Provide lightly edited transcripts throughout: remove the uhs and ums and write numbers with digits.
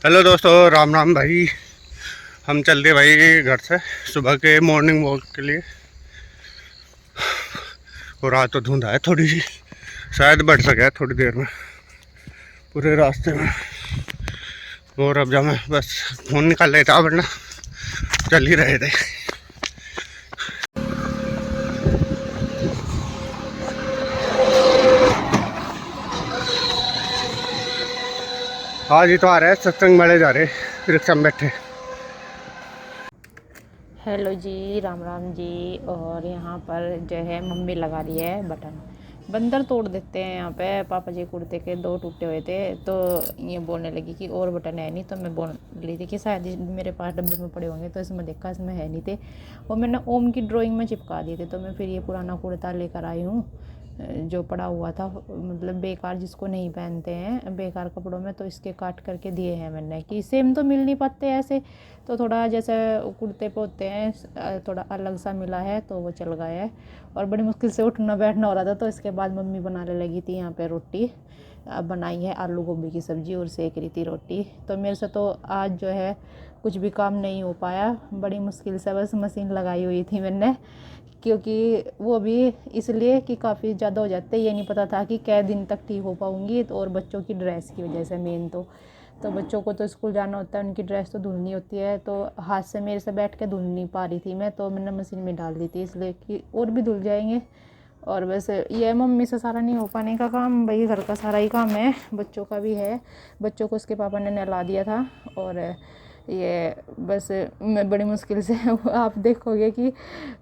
Hello दोस्तों, राम राम भाई। हम चल रहे भाई घर से सुबह के मॉर्निंग वॉक के लिए। और आज तो धुंध है थोड़ी सी, शायद बढ़ सके थोड़ी देर में पूरे रास्ते में। और अब जब मैं बस फ़ोन निकाल लेता वरना चल ही रहे थे। आज ही तो आ रहे हैं, सत्संग वाले जा रहे रिक्शा में बैठे। हेलो जी, राम राम जी। और यहाँ पर जो है मम्मी लगा रही है बटन। बंदर तोड़ देते हैं यहाँ पे। पापा जी कुर्ते के 2 टूटे हुए थे तो ये बोलने लगी कि और बटन है नहीं। तो मैं बोल रही थी कि शायद मेरे पास डब्बे में पड़े होंगे, तो इसमें देखा इसमें है नहीं थे। और मैंने ओम की ड्राइंग में चिपका दिए थे। तो मैं फिर ये पुराना कुर्ता लेकर आई हूँ जो पड़ा हुआ था, मतलब बेकार, जिसको नहीं पहनते हैं बेकार कपड़ों में, तो इसके काट करके दिए हैं मैंने कि सेम तो मिल नहीं पाते ऐसे। तो थोड़ा जैसे कुर्ते पे होते हैं थोड़ा अलग सा मिला है तो वो चल गया है। और बड़ी मुश्किल से उठना बैठना हो रहा था। तो इसके बाद मम्मी बनाने लगी थी यहाँ पे रोटी। अब बनाई है आलू गोभी की सब्ज़ी और सेक रही थी रोटी। तो मेरे से तो आज जो है कुछ भी काम नहीं हो पाया, बड़ी मुश्किल से बस मशीन लगाई हुई थी मैंने, क्योंकि वो भी इसलिए कि काफ़ी ज़्यादा हो जाते, ये नहीं पता था कि कै दिन तक ठीक हो पाऊँगी। तो और बच्चों की ड्रेस की वजह से मेन तो बच्चों को तो स्कूल जाना होता है, उनकी ड्रेस तो धुलनी होती है। तो हाथ से मेरे से बैठ के धुल नहीं पा रही थी मैं, तो मैंने मशीन में डाल दी थी इसलिए कि और भी धुल जाएंगे। और वैसे ये मम्मी से सारा नहीं हो पाने का काम, भाई घर का सारा ही काम है, बच्चों का भी है। बच्चों को उसके पापा ने नहला दिया था। और ये बस मैं बड़ी मुश्किल से आप देखोगे कि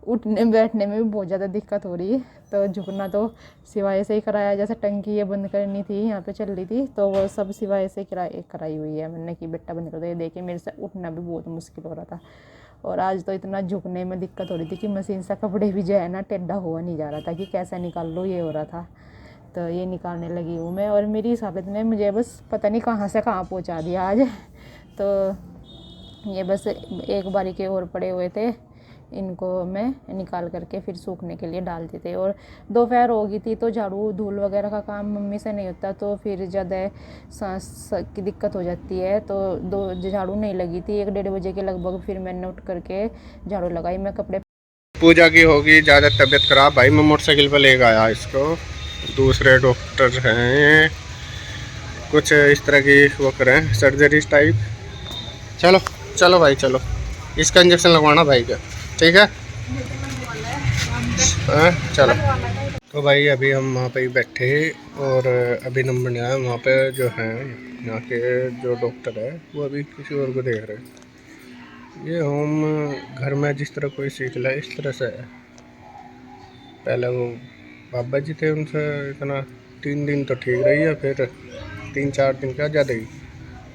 उठने बैठने में भी बहुत ज़्यादा दिक्कत हो रही है। तो झुकना तो सिवाय से ही कराया, जैसे टंकी ये बंद करनी थी यहाँ पे चल रही थी, तो वो सब सिवाय से कराई हुई है मैंने कि बेटा बंद कर दो। ये देखिए मेरे से उठना भी बहुत मुश्किल हो रहा था। और आज तो इतना झुकने में दिक्कत हो रही थी कि मशीन से कपड़े भी जो है ना टेढ़ा हुआ नहीं जा रहा था कि कैसे निकाल लो, ये हो रहा था। तो ये निकालने लगी हूँ मैं। और मेरी इस हालत में मुझे बस पता नहीं कहाँ से कहाँ पहुँचा दिया आज। तो ये बस एक बारी के और पड़े हुए थे, इनको मैं निकाल करके फिर सूखने के लिए डाल देते। और दोपहर हो गई थी तो झाड़ू धूल वगैरह का काम मम्मी से नहीं होता, तो फिर ज़्यादा सांस की दिक्कत हो जाती है। तो दो झाड़ू नहीं लगी थी, 1-1:30 बजे के लगभग फिर मैंने उठ करके झाड़ू लगाई। मैं कपड़े पूजा की होगी ज़्यादा तबीयत खराब भाई, मैं मोटरसाइकिल पर लेकर आया इसको। दूसरे डॉक्टर हैं कुछ इस तरह की वो करें सर्जरी टाइप। चलो चलो भाई चलो, इसका इंजेक्शन लगवाना भाई का, ठीक है। चलो। तो भाई अभी हम वहाँ पे ही बैठे और अभी नंबर नहीं आया। वहाँ पे जो है यहाँ के जो डॉक्टर है वो अभी किसी और को देख रहे हैं। ये होम घर में जिस तरह कोई सीख ले इस तरह से है। पहले वो बाबा जी थे, उनसे इतना 3 दिन तो ठीक रही है, फिर 3-4 दिन का ज़्यादा ही,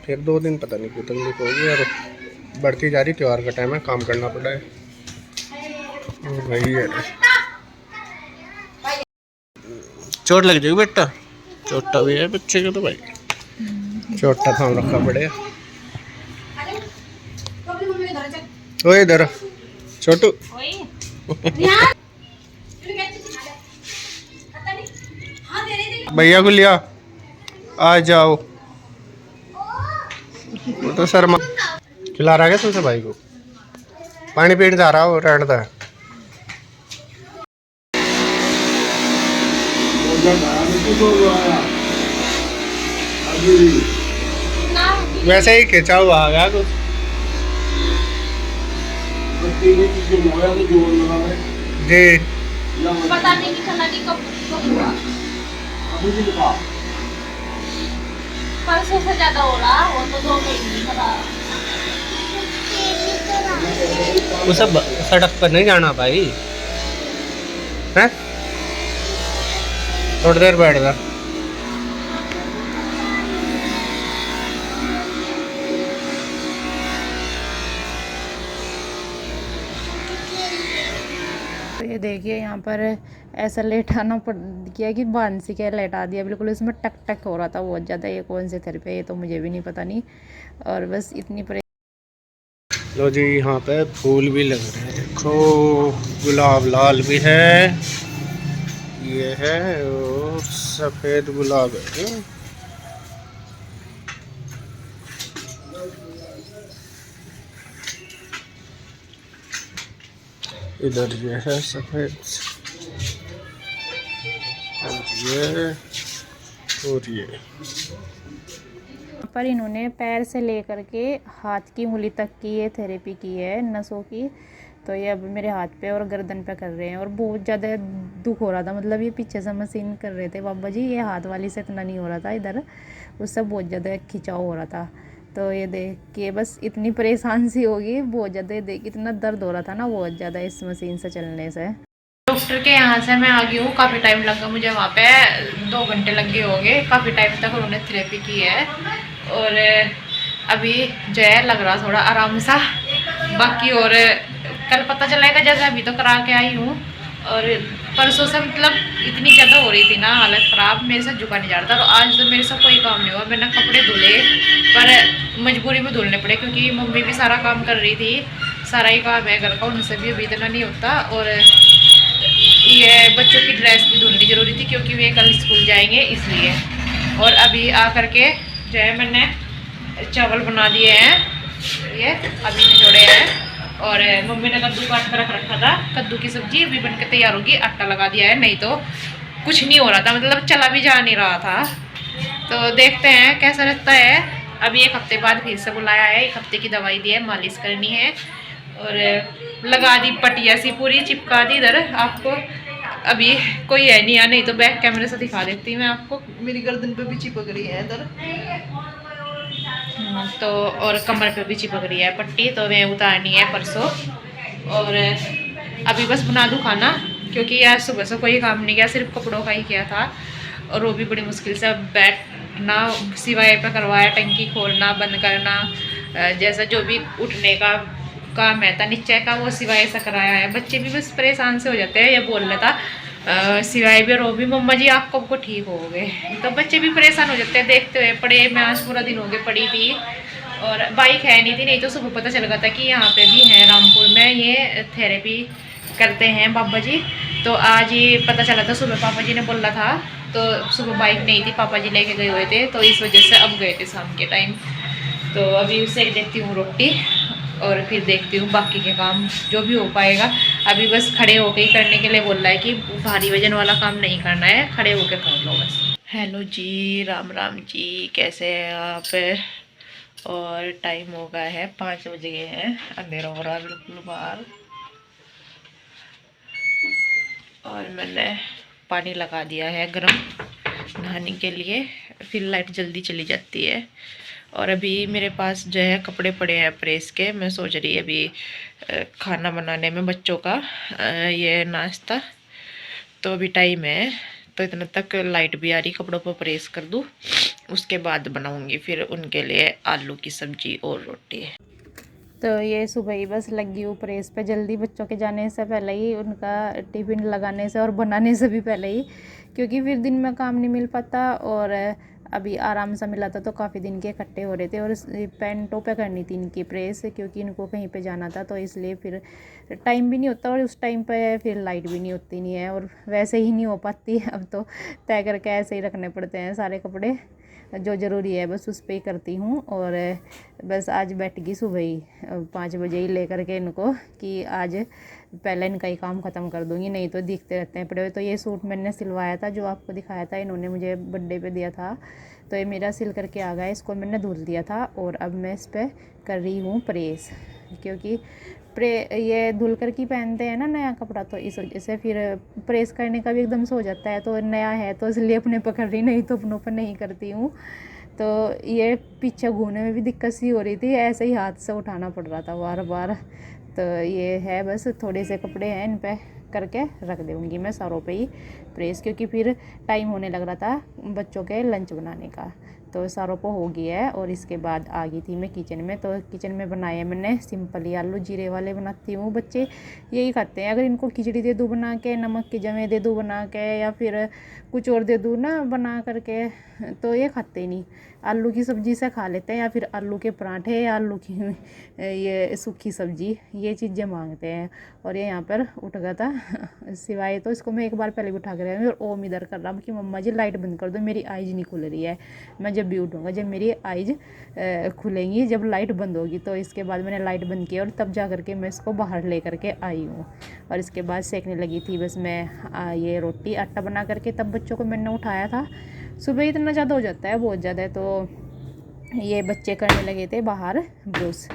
फिर 2 दिन पता नहीं क्यों तकलीफ होगी और बढ़ती जा रही। त्यौहार का टाइम है, काम करना पड़ा है। वही है, चोट लग जाएगी बेटा, चोटा भी है बच्चे का तो भाई, चोटा थाम रखा पड़ेगा। ओ इधर छोटू भैया को लिया, आ जाओ। वो तो शर्मा खिला रहा है तुमसे भाई को, पानी पीने जा रहा हो रहता है। वैसे ही खिंचा हुआ आ गया कुछ। जी पता नहीं कि चला कि कब हुआ, परसों से ज्यादा हो रहा, वो तो 2 महीने का। वो सब सड़क पर नहीं जाना भाई है, थोड़ी देर बैठ जा। तो ये देखिए यहाँ पर ऐसा लेटाना पड़ किया कि बांसी के लेटा दिया बिल्कुल, इसमें टक टक हो रहा था बहुत ज़्यादा। ये कौन से थेरेपी है ये तो मुझे भी नहीं पता नहीं। और बस इतनी लो जी, यहाँ पे फूल भी लग रहे हैं, देखो गुलाब लाल भी है, ये है और सफ़ेद गुलाब है। इधर ये है सफेद, और ये पर इन्होंने पैर से लेकर के हाथ की उंगली तक की ये थेरेपी की है नसों की। तो ये अब मेरे हाथ पे और गर्दन पे कर रहे हैं और बहुत ज़्यादा दुख हो रहा था। मतलब ये पीछे से मशीन कर रहे थे बाबा जी, ये हाथ वाली से इतना नहीं हो रहा था, इधर उससे बहुत ज़्यादा खिंचाव हो रहा था। तो ये देख के बस इतनी परेशान सी होगी, बहुत ज़्यादा ये देख इतना दर्द हो रहा था ना बहुत ज़्यादा इस मशीन से चलने से। डॉक्टर के यहाँ से मैं आ गई हूँ, काफ़ी टाइम लगा मुझे, वहाँ पे 2 घंटे लग गए होंगे, काफ़ी टाइम तक उन्होंने थेरेपी की है। और अभी जो है लग रहा थोड़ा आराम सा, बाकी और कल पता चलेगा, जैसे अभी तो करा के आई हूँ। और परसों से मतलब इतनी ज़्यादा हो रही थी ना हालत ख़राब, मेरे साथ झुका नहीं जा रहा था। और आज तो मेरे साथ कोई काम नहीं हुआ, मैंने कपड़े धुले पर मजबूरी में धुलने पड़े क्योंकि मम्मी भी सारा काम कर रही थी, सारा ही काम है घर का, उनसे भी अभी इतना नहीं होता। और ये बच्चों की ड्रेस भी धुलनी ज़रूरी थी क्योंकि वे कल स्कूल जाएंगे इसलिए। और अभी आ करके जो है मैंने चावल बना दिए हैं, ये अभी निचोड़े हैं। और मम्मी ने कद्दू काट कर रख रखा था, कद्दू की सब्जी अभी बन के तैयार होगी, आटा लगा दिया है, नहीं तो कुछ नहीं हो रहा था, मतलब चला भी जा नहीं रहा था। तो देखते हैं कैसा लगता है। अभी 1 हफ्ते बाद फिर से बुलाया है, 1 हफ्ते की दवाई दी है, मालिश करनी है और लगा दी पटिया सी पूरी चिपका दी इधर आपको। अभी कोई है नहीं, नहीं तो बैक कैमरे से दिखा देती मैं आपको, मेरी गर्दन पे भी चिपक रही है इधर तो, और कमर पे भी चिपक रही है पट्टी, तो मैं उतारनी है परसों। और अभी बस बना दूँ खाना क्योंकि यार सुबह से कोई काम नहीं किया, सिर्फ कपड़ों का ही किया था। और वो भी बड़ी मुश्किल से बैठना, सिवाय पे करवाया, टंकी खोलना बंद करना, जैसा जो भी उठने का काम है था नीचे का वो सिवाय से कराया है। बच्चे भी बस परेशान से हो जाते हैं, ये बोल रहा था सिवाय भी और वो भी मम्मा जी आप कब को ठीक हो गए, तो बच्चे भी परेशान हो जाते हैं देखते हुए। पढ़े मैं आज पूरा दिन हो गए पड़ी थी और बाइक है नहीं थी, नहीं तो सुबह पता चल गया था कि यहाँ पे भी है रामपुर में ये थेरेपी करते हैं बाबा जी। तो आज ही पता चला था, सुबह पापा जी ने बोला था, तो सुबह बाइक नहीं थी, पापा जी लेके गए हुए थे, तो इस वजह से अब गए थे शाम के टाइम। तो अभी उससे देखती हूँ रोटी और फिर देखती हूँ बाकी के काम जो भी हो पाएगा। अभी बस खड़े होके ही करने के लिए बोल रहा है कि भारी वजन वाला काम नहीं करना है, खड़े होकर कर लो बस। हेलो जी, राम राम जी, कैसे हैं आप। और टाइम हो गया है 5 बज गए हैं, अंधेरा हो रहा है बिल्कुल बाहर। और मैंने पानी लगा दिया है गरम नहाने के लिए, फिर लाइट जल्दी चली जाती है। और अभी मेरे पास जो है कपड़े पड़े हैं प्रेस के, मैं सोच रही अभी खाना बनाने में बच्चों का ये नाश्ता, तो अभी टाइम है, तो इतना तक लाइट भी आ रही, कपड़ों पर प्रेस कर दूँ, उसके बाद बनाऊंगी फिर उनके लिए आलू की सब्जी और रोटी। तो ये सुबह ही बस लगी हूँ प्रेस पे, जल्दी बच्चों के जाने से पहले ही, उनका टिफ़िन लगाने से और बनाने से भी पहले ही, क्योंकि फिर दिन में काम नहीं मिल पाता। और अभी आराम सा मिला था तो काफ़ी दिन के इकट्ठे हो रहे थे। और पैंटों पे करनी थी इनकी प्रेस क्योंकि इनको कहीं पे जाना था, तो इसलिए फिर टाइम भी नहीं होता और उस टाइम पे फिर लाइट भी नहीं होती नहीं है, और वैसे ही नहीं हो पाती। अब तो तय करके ऐसे ही रखने पड़ते हैं सारे कपड़े, जो ज़रूरी है बस उस पर ही करती हूँ। और बस आज बैठ गई सुबह ही 5 बजे ही लेकर के इनको कि आज पहले इनका ही काम ख़त्म कर दूँगी, नहीं तो दिखते रहते हैं पड़े हुए। तो ये सूट मैंने सिलवाया था जो आपको दिखाया था, इन्होंने मुझे बर्थडे पे दिया था, तो ये मेरा सिल करके आ गया, इसको मैंने धुल दिया था। और अब मैं इस पर कर रही हूँ प्रेस, क्योंकि ये धुल कर की पहनते हैं ना नया कपड़ा, तो इस वजह से फिर प्रेस करने का भी एकदम से हो जाता है। तो नया है तो इसलिए अपने पर कर रही, नहीं तो अपनों पर नहीं करती हूँ। तो ये पीछे घूमने में भी दिक्कत सी हो रही थी, ऐसे ही हाथ से उठाना पड़ रहा था बार बार। तो ये है बस थोड़े से कपड़े हैं, इन पे करके रख दूँगी मैं सारों पे ही प्रेस, क्योंकि फिर टाइम होने लग रहा था बच्चों के लंच बनाने का। तो सारों को हो गया है। और इसके बाद आ गई थी मैं किचन में, तो किचन में बनाए मैंने सिंपल ही आलू जीरे वाले बनाती हूँ, बच्चे यही खाते हैं। अगर इनको खिचड़ी दे दूँ बना के, नमक की जमे दे दूँ बना के, या फिर कुछ और दे दूँ ना बना करके, तो ये खाते ही नहीं। आलू की सब्ज़ी से खा लेते हैं, या फिर आलू के पराठे या आलू की ये सूखी सब्ज़ी, ये चीज़ें मांगते हैं। और ये यहाँ पर उठ गया था सिवाय, तो इसको मैं एक बार पहले भी उठा कर आई, और ओम इधर कर रहा कि मम्मा जी लाइट बंद कर दो, मेरी आइज़ नहीं खुल रही है। मैं जब भी उठूँगा, जब मेरी आइज़ खुलेंगी, जब लाइट बंद होगी, तो इसके बाद मैंने लाइट बंद की और तब जा करके मैं इसको बाहर ले करके आई हूँ। और इसके बाद सेकने लगी थी बस मैं ये रोटी आटा बना करके, तब बच्चों को मैंने उठाया था। सुबह इतना ज़्यादा हो जाता है, बहुत ज़्यादा, तो ये बच्चे करने लगे थे बाहर ब्रूस,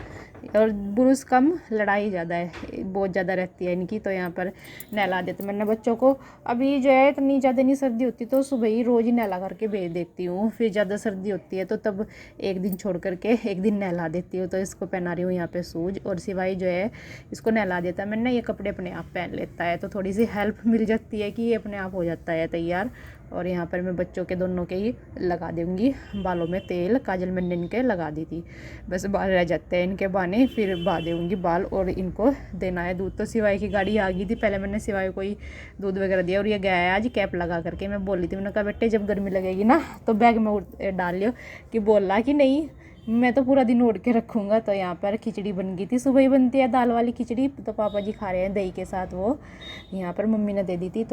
और ब्रूस कम, लड़ाई ज़्यादा है, बहुत ज़्यादा रहती है इनकी। तो यहाँ पर नहला देते मैंने बच्चों को। अभी जो है इतनी ज़्यादा नहीं सर्दी होती तो सुबह ही रोज़ ही नहला करके भेज देती हूँ, फिर ज़्यादा सर्दी होती है तो तब एक दिन छोड़ करके एक दिन नहला देती हूँ। तो इसको पहना रही हूँ यहाँ पे शूज, और सिवाय जो है इसको नहला देता है मैंने, ये कपड़े अपने आप पहन लेता है, तो थोड़ी सी हेल्प मिल जाती है कि ये अपने आप हो जाता है तैयार। और यहाँ पर मैं बच्चों के दोनों के ही लगा दूँगी बालों में तेल, काजल मैंने इनके लगा दी थी, बस बाल रह जाते हैं इनके बाने, फिर बा दूँगी बाल। और इनको देना है दूध, तो सिवाय की गाड़ी आ गई थी, पहले मैंने सिवाय को ही दूध वगैरह दिया। और ये गया है आज कैप लगा करके, मैं बोली थी, मैंने कहा बेटे जब गर्मी लगेगी ना तो बैग में डाल लियो, कि बोला कि नहीं मैं तो पूरा दिन ओढ़ के रखूँगा। तो यहाँ पर खिचड़ी बन गई थी, सुबह ही बनती है दाल वाली खिचड़ी, तो पापा जी खा रहे हैं दही के साथ, वो यहाँ पर मम्मी ने दे दी थी।